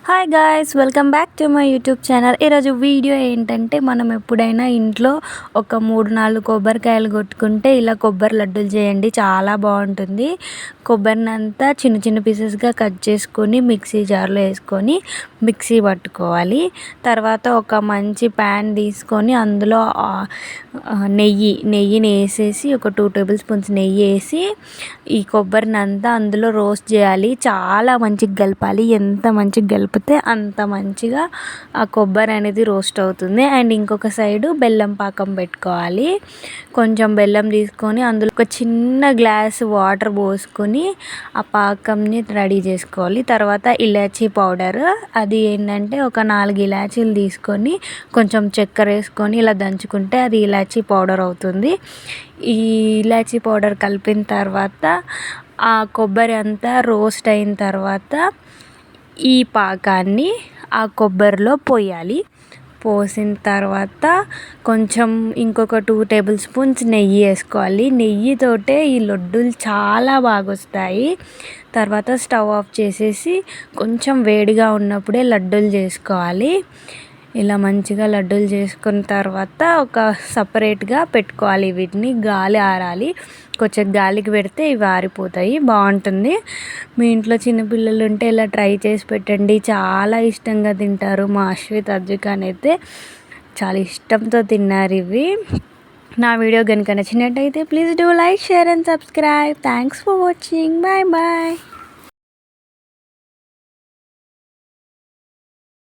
Hi guys, welcome back to my YouTube channel. ఈరోజు video ఏంటంటే, మనం ఎప్పుడైనా ఇంట్లో ఒక 3-4 కొబ్బరికాయలు కొట్టుకుంటే ఇలా కొబ్బరి లడ్డూలు చేయండి, చాలా బాగుంటుంది. కొబ్బరినంతా చిన్న చిన్న పీసెస్గా కట్ చేసుకొని మిక్సీ జార్లో వేసుకొని మిక్సీ పట్టుకోవాలి. తర్వాత ఒక మంచి ప్యాన్ తీసుకొని అందులో నెయ్యిని వేసేసి ఒక 2 టేబుల్ స్పూన్స్ నెయ్యి వేసి ఈ కొబ్బరినంతా అందులో రోస్ట్ చేయాలి. చాలా మంచిగా కలపాలి, ఎంత మంచిగా కలిపితే అంత మంచిగా ఆ కొబ్బరి అనేది రోస్ట్ అవుతుంది. అండ్ ఇంకొక సైడు బెల్లం పాకం పెట్టుకోవాలి. కొంచెం బెల్లం తీసుకొని అందులో ఒక చిన్న గ్లాస్ వాటర్ పోసుకొని ఆ పాకంని రెడీ చేసుకోవాలి. తర్వాత ఇలాచీ పౌడర్, అది ఏంటంటే ఒక 4 ఇలాచీలు తీసుకొని కొంచెం చక్కెర వేసుకొని ఇలా దంచుకుంటే అది ఇలాచీ పౌడర్ అవుతుంది. ఈ ఇలాచీ పౌడర్ కలిపిన తర్వాత ఆ కొబ్బరి అంతా రోస్ట్ అయిన తర్వాత ఈ పాకాన్ని ఆ కొబ్బరిలో పోయాలి. పోసిన తర్వాత కొంచెం ఇంకొక 2 టేబుల్ స్పూన్స్ నెయ్యి వేసుకోవాలి. నెయ్యితోటే ఈ లడ్డూలు చాలా బాగా వస్తాయి. తర్వాత స్టవ్ ఆఫ్ చేసేసి కొంచెం వేడిగా ఉన్నప్పుడే లడ్డూలు చేసుకోవాలి. ఇలా మంచిగా లడ్డూలు చేసుకున్న తర్వాత ఒక సపరేట్గా పెట్టుకోవాలి. వీటిని గాలి ఆరాలి, కొంచెం గాలికి పెడితే ఇవి ఆరిపోతాయి, బాగుంటుంది. మీ ఇంట్లో చిన్నపిల్లలు ఉంటే ఇలా ట్రై చేసి పెట్టండి, చాలా ఇష్టంగా తింటారు. మా అశ్విత్ అద్వికాన్ అయితే చాలా ఇష్టంతో తిన్నారు ఇవి. నా వీడియో కనుక నచ్చినట్టయితే please do like, share and subscribe. Thanks for watching. Bye bye.